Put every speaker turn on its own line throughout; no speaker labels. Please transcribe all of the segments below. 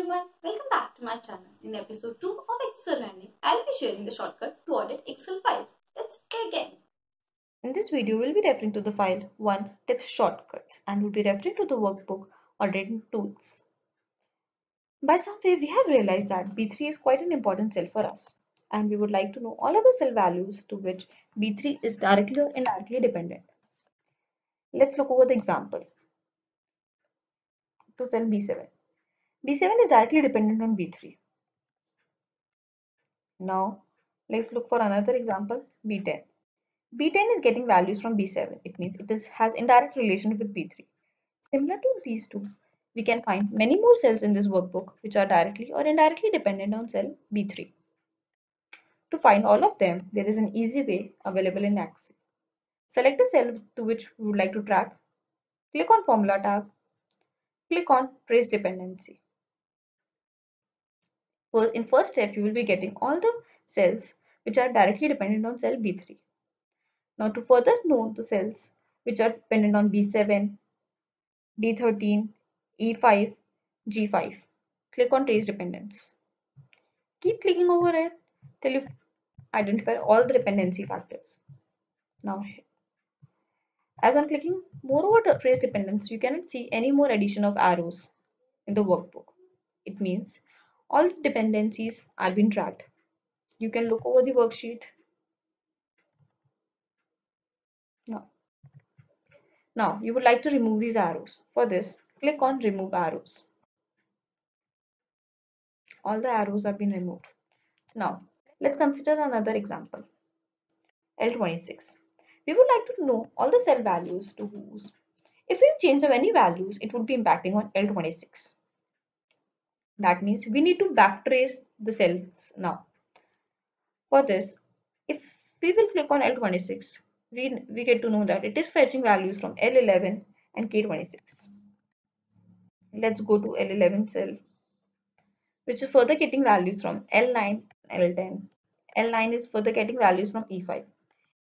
everyone, welcome back to my channel. In episode 2 of Excel Learning, I'll be sharing the shortcut to audit Excel file. Let's begin.
In this video, we'll be referring to the file 1 Tips Shortcuts and we'll be referring to the workbook Auditing Tools. By some way, we have realized that B3 is quite an important cell for us and we would like to know all other cell values to which B3 is directly or indirectly dependent. Let's look over the example to cell B7. B7 is directly dependent on B3. Now, let's look for another example, B10. B10 is getting values from B7. It means has indirect relation with B3. Similar to these two, we can find many more cells in this workbook which are directly or indirectly dependent on cell B3. To find all of them, there is an easy way available in Excel. Select a cell to which we would like to track, click on Formula tab, click on Trace Dependency. In first step, you will be getting all the cells which are directly dependent on cell B3. Now to further know the cells which are dependent on B7, D13, E5, G5. Click on Trace Dependence. Keep clicking over it till you identify all the dependency factors. Now, as on clicking more over Trace Dependence, you cannot see any more addition of arrows in the workbook. It means all dependencies are being tracked. You can look over the worksheet. Now, you would like to remove these arrows. For this, click on Remove Arrows. All the arrows have been removed. Now, let's consider another example. L26. We would like to know all the cell values to whose. If we change any values, it would be impacting on L26. That means we need to backtrace the cells now. For this, if we will click on L26, we get to know that it is fetching values from L11 and K26. Let's go to L11 cell, which is further getting values from L9 and L10. L9 is further getting values from E5.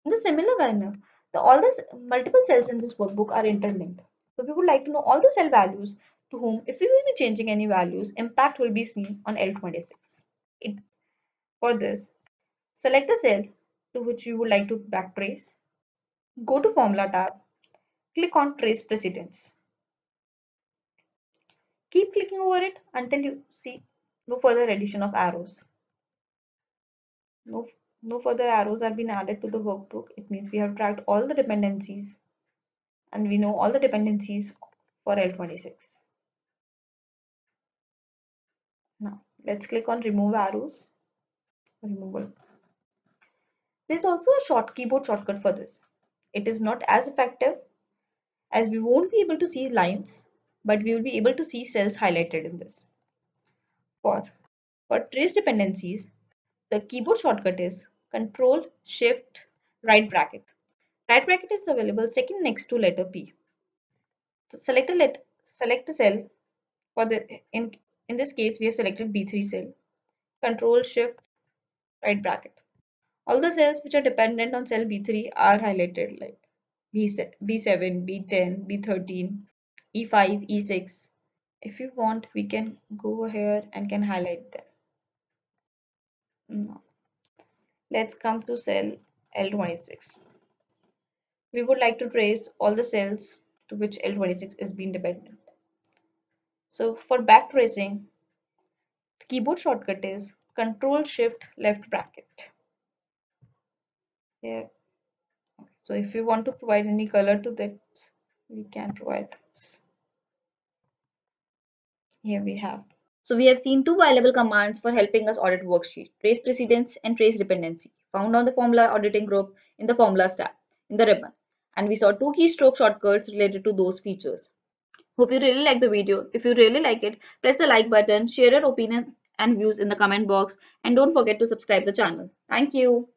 In the similar manner, all the multiple cells in this workbook are interlinked. So we would like to know all the cell values to whom, if we will be changing any values, impact will be seen on L26. For this, select a cell to which you would like to backtrace. Go to Formula tab, click on Trace Precedence. Keep clicking over it until you see no further addition of arrows. No further arrows have been added to the workbook. It means we have tracked all the dependencies and we know all the dependencies for L26. Now let's click on Remove Arrows. Removal. There's also a keyboard shortcut for this. It is not as effective as we won't be able to see lines, but we will be able to see cells highlighted in this. For trace dependencies, the keyboard shortcut is Control Shift right bracket. Right bracket is available second next to letter P. So select a cell. For in this case, we have selected B3 cell. Control Shift right bracket. All the cells which are dependent on cell B3 are highlighted like B7, B10, B13, E5, E6. If you want, we can go here and can highlight them. Now, let's come to cell L26. We would like to trace all the cells to which L26 is being dependent. So for back tracing, the keyboard shortcut is Control Shift left bracket. Here. So if you want to provide any color to that, we can provide this. Here we have. So we have seen two available commands for helping us audit worksheet: trace precedence and trace dependency, found on the formula auditing group in the formulas tab in the ribbon. And we saw two keystroke shortcuts related to those features. Hope you really like the video. If you really like it, press the like button, share your opinion and views in the comment box, and don't forget to subscribe the channel. Thank you.